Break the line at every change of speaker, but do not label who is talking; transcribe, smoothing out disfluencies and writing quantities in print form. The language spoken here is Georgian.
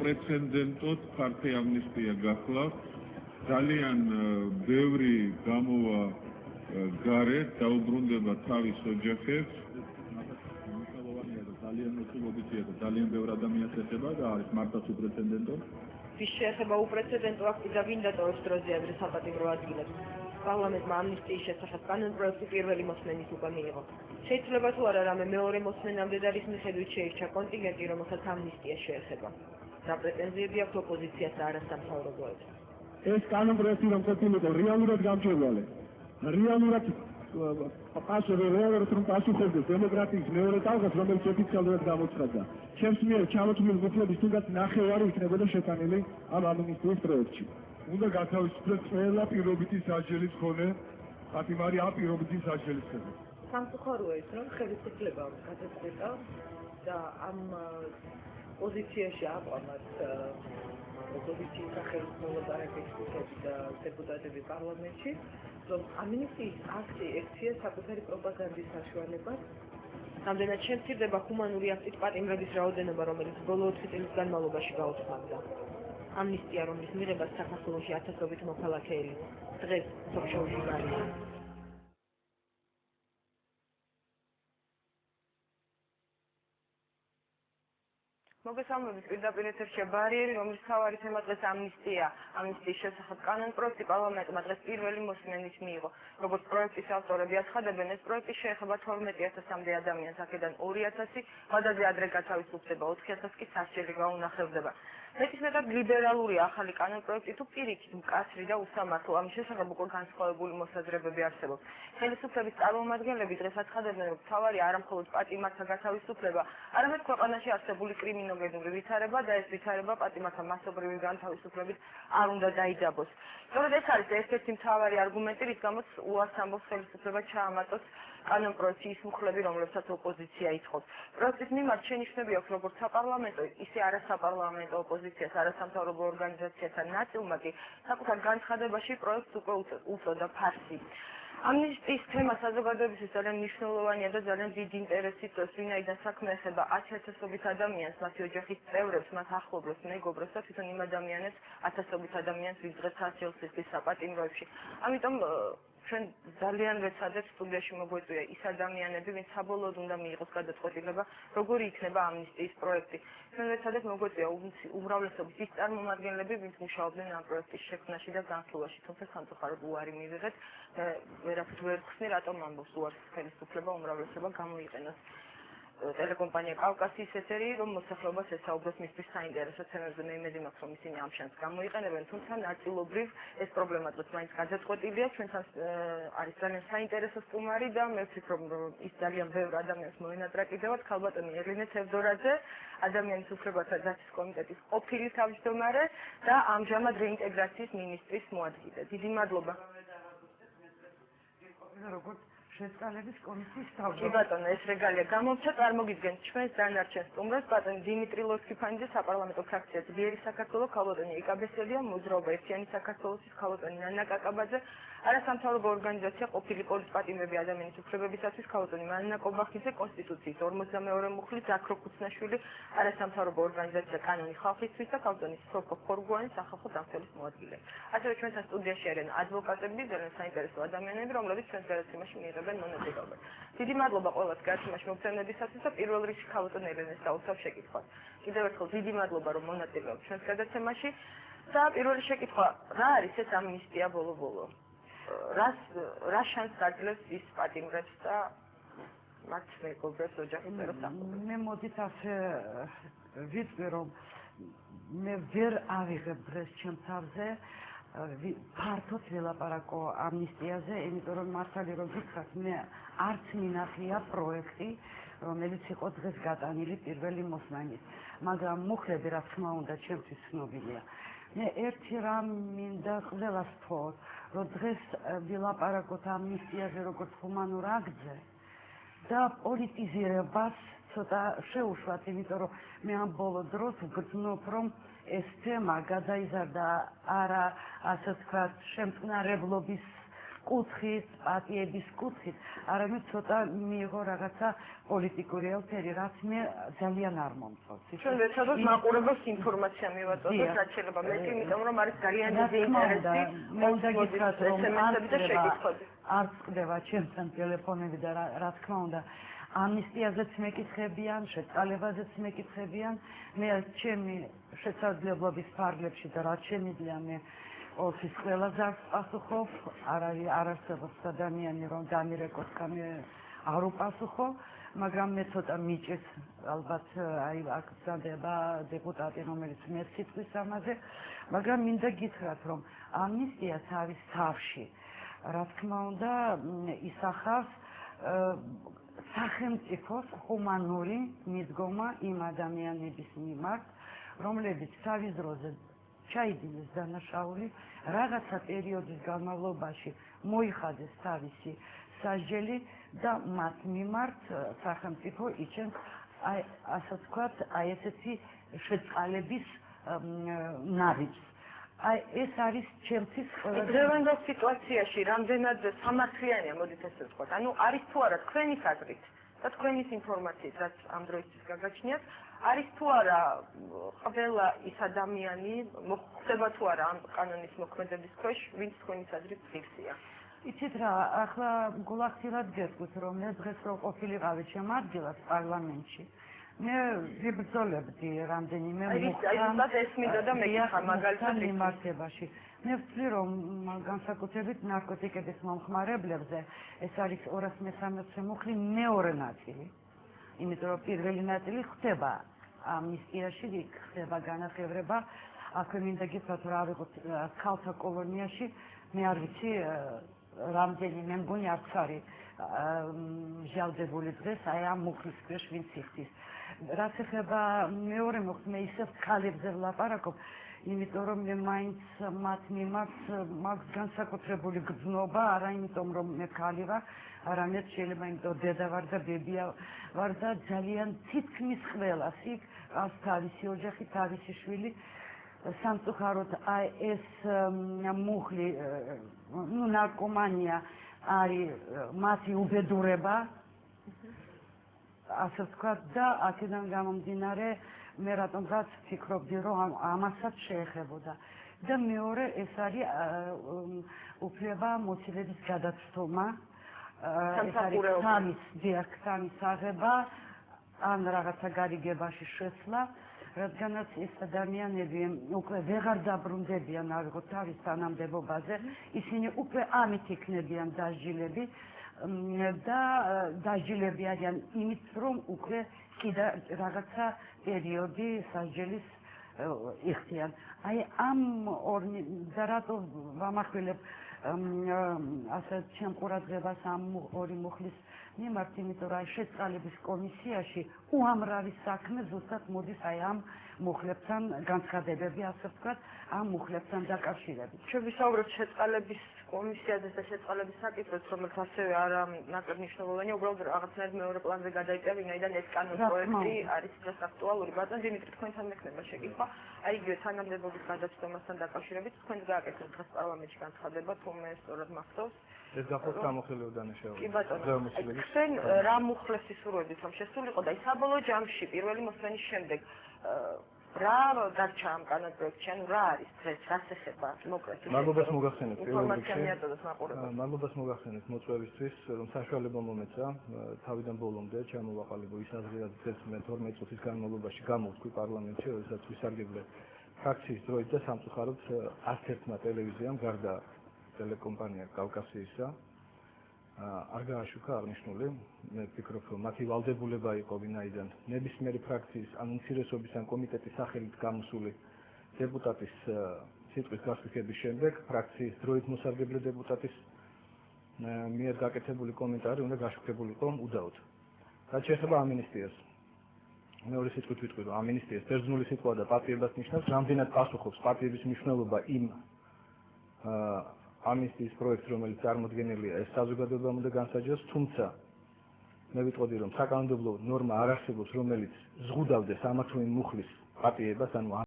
უპრეცედენტოდ ფართე ამნისტია გახლავთ. ძალიან ბევრი გამოვა გარეთ, დაუბრუნდება თავის ოჯახებს. ძალიან მოცულობითია და ძალიან ბევრი ადამიანს ეხება და არის მართლაც უპრეცედენტო.
ვის შეეხება უპრეცედენტო აქტი და ვინ დატოვებს დროზე ადრე საპატიმრო ადგილებს. პარლამენტმა ამნისტიის შესახებ კანონპროექტი პირველი მოსმენის უკვე მიიღო. შეიძლება თუ არა რამე მეორე მოსმენამდე და რის მიხედვით შეირჩა კონტინგენტი, რომელსაც ამნისტია შეეხება. რა პრეტენზიები აქვს ოპოზიციას და არასამთავრობოებს.
ეს კანონპროექტი რომ ყოფილიყო რეალურად გამჭვირვალე. რეალურად პასუხობდეს დემოკრატიის მეორე ტალღას, რომელიც ოფიციალურად გამოცხადდა. ჩემს მიერ ჩამოთვლილი მუხლების თუნდაც ნახევარი იქნებოდა შეტანილი ამ ამნისტიის პროექტში.
უნდა გათავისუფლდეს ყველა პირობითი სასჯელის მქონე პატიმარი ამ პირობითი სასჯელის ხელით.
სამწუხაროა ის, რომ ხელისუფლება გადაწყვეტა და ამ პოზიციაში აყვამათ ოპოზიციის სახელმწიფო პარламენტში და დეპუტატები პარლამენტში, რომ ამნისტიის აქტი ექცია საკუთარი პროპაგანდის საშუალებას. რამდენად შემცირდება ჰუმანური აქტით პატიმრების რაოდენობა, რომელიც ბოლო 4 წლის განმავლობაში გაუხსნდა. ამნისტია, რომლის მიღებას საქართველოში ათასობით მოქალაქეები დღეს სოფშორში გარია. მოგესალმებით პირდაპირ ეთერში ბარიერი, რომლის მთავარი თემა დღეს ამნისტია. ამნისტიის შესახებ კანონპროექტი პარლამენტმა დღეს პირველი მოსმენის მიიღო. როგორც პროექტის ავტორები აცხადებენ, ეს პროექტი შეეხება 12,000-მდე ადამიანს, აქედან 2,000 ვადაზე ადრე გათავისუფლდება, 4,000 კი სასჯელი გაუნახავდება. მეტისმეტად ლიბერალურია ახალი კანონპროექტი თუ პირიქით მკაცრი და უსამართლო, ამის შესახებ უკვე განსხვავებული მოსაზრებები არსებობს. ხელისუფლების წარმომადგენლები დღეს აცხადებენ, რომ მთავარი არა მხოლოდ პატიმართა გათავისუფლება, არამედ ქვეყანაში არსებული კრიმინოგენური ვითარება და ეს ვითარება პატიმართა მასობრივი განთავისუფლებით არ უნდა დაიძაბოს. სწორედ ეს არის ერთ-ერთი მთავარი არგუმენტი, რის გამოც უარს ამბობს ხელისუფლება ჩაამატოს კანონპროექტი ის მუხლები, რომლებსაც ოპოზიცია ითხოვს. პროექტის მიმართ შენიშვნები აქვს როგორც საპარლამენტო, ისე არასაპარლამენტო ოპოზიციას, არასამთავრობო ორგანიზაციასთან ნაწილმა კი საკუთარ განცხადებაში პროექტს უკვე უწოდა ფარსი. ამნისტიის თემა საზოგადოებისთვის ძალიან მნიშვნელოვანია და ძალიან დიდი ინტერესი წევს, ვინაიდან საქმე ეხება 10,000-ობით ადამიანს, მათი ოჯახის წევრებს, მათ ახლობლებს, მეგობრებს და თვითონ იმ ადამიანებს 1000-ობით ადამიანს, ვინც დღეს სასჯელს იხდის საპატიმროებში. ამიტომ ჩვენ ძალიან ვეცადებთ სტუდიაში მოგვეწვია ის ადამიანები, ვინც საბოლოოდ უნდა მიიღოს გადაწყვეტილება, როგორი იქნება ამნისტიის პროექტი. ჩვენ ვეცადებთ მოგვეწვია უმრავლესობის ის წარმომადგენლები, ვინც მუშაობდნენ ამ პროექტის შექმნაში და განხილვაში, თუმცა სამწუხაროდ უარი მივიღეთ. ვერაფერს ვერ ხსნი, რატომ ამბობს უარს ხელისუფლება, უმრავლესობა გამოიყენოს ტელეკომპანია კავკასიის ეთერი, რომ მოსახლეობას ესაუბროს მისთვის საინტერესო თემებზე. მე იმედი მაქვს, რომ ისინი ამ შანსს გამოიყენებენ, თუმცა ნაწილობრივ ეს პრობლემა დღეს მაინც გადაწყვეტილია. ჩვენთან არის ძალიან საინტერესო სტუმარი და მე ვფიქრობ, რომ ის ძალიან ბევრ ადამიანს მოენატრაკიდევათ. ქალბატონი ელინე თევდორაძე, ადამიანის უფლებათა დაცვის კომიტეტის ყოფილი თავმჯდომარე და ამჟამად რეინტეგრაციის მინისტრის მოადგილე. დიდი მადლობა.
როგორც შეწყალების კომისიის თავმჯდომარე.
კი ბატონო, ეს რეგალია გამოვჩა, წარმოგიდგენთ ჩვენს დანარჩენ სტუმრებს, ბატონი დიმიტრი ლოსკიფანიძე, საპარლამენტო ფრაქცია ძლიერი საქართველო, ქალბატონი იკა ბესელია, მოძრაობა ერთიანი საქართველოსის ქალბატონი ნანა კაკაბაძე, არასამთავრობო ორგანიზაცია ყოფილი პოლიტპატიმრები ადამიანის უფლებებისათვის, ქალბატონი მარინა კობახიძე, კონსტიტუციის 42 მუხლი, ზაქრო ქუცნაშვილი, არასამთავრობო ორგანიზაცია კანონი ხალხისთვის და ქალბატონი სოფო ხორგვანი, სახალხო დამცველის მოადგილე. ასევე ჩვენთან სტუდიაში არიან ადვოკატები, ძალიან საინტერესო ადამიანები, რომლებიც ჩვენს გადაცემაში მიიღებენ მონაწილეობა. დიდი მადლობა ყველას გადაცემაში მომხდარებისათვის და პირველ რიგში ქალბატონ ელენეს დაუცავ შეკითხვას. კიდევ ერთხელ დიდი მადლობა, რომ მონაწილეობთ ჩვენს გადაცემაში და პირველი შეკითხვა, რა არის ეს ამნისტია ბოლო-ბოლო? რა შანსს აძლევს ის პატიმრებს და მათ მეგობრებს, ოჯახის წევრებს ახლობლებს?
მე მოდით ასე ვიტყვი, რომ მე ვერ ავიღებ დღეს ჩემ თავზე ფართოდ ვილაპარაკო ამნისტიაზე, იმიტომ რომ მართალი რომ გითხრათ, მე არც მინახია პროექტი, რომელიც იყო დღეს გატანილი პირველი მოსმენის, მაგრამ მუხლები რა თქმა უნდა ჩემთვის ცნობილია. მე ერთი რამ მინდა ყველას თქვოთ, რომ დღეს ვილაპარაკოთ ამნისტიაზე როგორც ჰუმანურ აქტზე და პოლიტიზირებას ცოტა შეუშვათ, იმიტომ რომ მე ამ ბოლო დროს ვგრძნობ, რომ ეს თემა გადაიზარდა არა ასე ვთქვათ შემწყნარებლობის კუთხით, პატიების კუთხით, არამედ ცოტა მიიღო რაღაცა პოლიტიკური ელფერი, რაც მე ძალიან არ მომწონს.
ჩვენ ვეცადოთ მაყურებელს ინფორმაცია მივაწოდოთ, რაც შეიძლება მეტი, იმიტომ რომ არის ძალიან დიდი ინტერესი.
მინდა გითხრათ, რომ არ წყდება ჩემთან ტელეფონები და რა თქმა უნდა, ამნისტიაზეც მეკითხებიან, შეწყალებაზეც მეკითხებიან, მე ჩემი შესაძლებლობის ფარგლებში და რაც შემიძლია მე ყოველთვის ყველაზე არ პასუხობ, არ არსებობს ადამიანი, რომ დამირეკოს და მე არ უპასუხო, მაგრამ მე ცოტა მიჭირს, ალბათ აი აქ გზდება დეპუტატი, რომელიც მე სიტყვის ამაზე, მაგრამ მინდა გითხრათ, რომ ამნისტიაც არის თავში, რა თქმა უნდა, ისახავს სახელმწიფოს ჰუმანური მიდგომა იმ ადამიანების მიმართ, რომლებიც თავის დროზე ჩაიდინეს დანაშაული, რაღაცა პერიოდის განმავლობაში მოიხადეს თავისი სასჯელი და მათ მიმართ სახელმწიფო იჩენს ასე ვთქვათ, აი ესეთი შეწყალების ნაბიჯს. ეს არის ჩემთვის
დღევანდელ სიტუაციაში რამდენად სამართლიანია, მოდით ესე ვთქვათ. ანუ არის თუ არა თქვენი აზრით და თქვენის ინფორმაციით, რაც ამ დროისთვის გაგაჩნიათ, არის თუ არა ყველა ის ადამიანი ხდება თუ არა ამ კანონის მოქმედების ქვეშ, ვინც თქვენის აზრით ღირსია.
იცით რა, ახლა გულახდილად გეტყვით, რომ მე დღეს რო ყოფილიყავი ჩემ ადგილას პარლამენტში, მე ვიბრძოლებდი რამდენიმე მიმართებაში. მე ვთვლი, რომ განსაკუთრებით ნარკოტიკების მომხმარებლებზე ეს არის 213 მუხლი მეორე ნაწილი. იმიტომ რომ პირველი ნაწილი ხდება ამნისტიაში, ხდება განახევრება. აქვე მინდა გითხრათ, რა ვიყოთ ქალთა კოლონიაში, მე არ ვიცი რამდენიმე მგონი არც არის ჟალდებული დღეს აი ამ მუხლის ქვეშ ვინც იხდის. რაც ეხება მეორე მოხდ, მე ისევ ქალებზე ვლაპარაკობ, იმიტომ რომ მე მაინც მათ მიმართ მაქვს განსაკუთრებული გრძნობა, არა იმიტომ რომ მე ქალი ვარ, არამედ შეიძლება იმიტომ დედა ვარ და ბებია ვარ და ძალიან თითქმის ყველას იქ ყავს თავისი ოჯახი, თავისი შვილი. სამწუხაროდ აი ეს მუხლი, ნარკომანია არის მათი უბედურება, ასე ვთქვათ და აქედან გამომდინარე მე რატომღაც ვფიქრობდი, რომ ამასაც შეეხებოდა. და მეორე ეს არის უფლება მოცილების გადაცდომა, ეს არის ქთამის აღება ან რაღაცა გარიგებაში შესვლა, რადგანაც ეს ადამიანები უკვე ვეღარ დაბრუნდებიან არ ვიღოთ თავის თანამდებობაზე, ისინი უკვე ამით იქნებიან დასჯილები და დასჯილები არიან იმით, რომ უკვე კიდე რაღაცა პერიოდი სასჯელის იხდიან. აი ამ და რატო ვამახვილებ ასე ჩემ ყურადღებას ამ ორი მუხლის მიმართ, იმიტომ რომ შეწყალების კომისიაში უამრავი საქმე ზუსტად მოდის აი ამ მუხლებთან განცხადებები, ასე ვთქვათ, ამ მუხლებთან დაკავშირებით.
ჩვენ ვისაუბრებთ შეწყალების კომისიაზე და შეწყალების საკითხებს, რომელიც ასევე არა ნაკლებ მნიშვნელოვანია, უბრალოდ რაღაცნაირად მეორე პლანზე გადაიწია, ვინაიდან ეს კანონპროექტი არის დღეს აქტუალური. ბატონ დიმიტრი, თქვენთან მექნება შეკითხვა, აი იგივე თანამდებობის გადაცდომასთან დაკავშირებით, თქვენ გააკეთეთ დღეს პარლამენტში განცხადება, თუ მე სწორად მახსოვს.
ეს გახოთ გამოხილული დანაშაული.
კი ბატონო, თქვენ რა მუხლებს ისურვებდით, რომ შესულიყო და საბოლოო ჯამში პირველი მოსვენის შემდეგ რა დარჩა ამ კანონპროექტში, ანუ რა არის დღეს, რას ეხება მოკლედ?
მადლობას მოგახსენებთ პირველ
რიგში.
მადლობას მოგახსენებთ მოწვევისთვის, რომ საშუალება მომეცა თავიდან ბოლომდე ჩამოვაყალიბო ის აზრი, რაც დღეს მე 12 წუთის განმავლობაში გამოვთქვი პარლამენტში, როდესაც ვისარგებლე ფრაქციის დროით და სამწუხაროდ არც ერთმა ტელევიზიამ გარდა ტელეკომპანია კავკასიისა არ გააშუქა აღნიშნული. მე ვფიქრობ, რომ მათი ვალდებულება იყო ვინაიდან ნებისმიერი ფრაქციის ან უმცირესობის ან კომიტეტის სახელით გამოსული დეპუტატის სიტყვის გასხვისების შემდეგ ფრაქციის დროით მოსარგებლე დეპუტატის მიერ გაკეთებული კომენტარი უნდა გაშუქებულიყო უდაოდ. რაც შეეხება ამინისტიას, მეორე სიტყვით ვიტყვი, რომ ამინისტიას ბერძნული სიტყვა და პატიებას ნიშნავს, რამდენად პასუხობს პატიების მნიშვნელობა იმ ამნისტიის პროექტს, რომელიც წარმოდგენილია ეს საზოგადოებამ უნდა განსაჯოს, თუმცა მე ვიტყოდი, რომ საკანონმდებლო ნორმა არ არსებობს, რომელიც ზღუდავდეს ამა თუ იმ მუხლის პატიებას, ანუ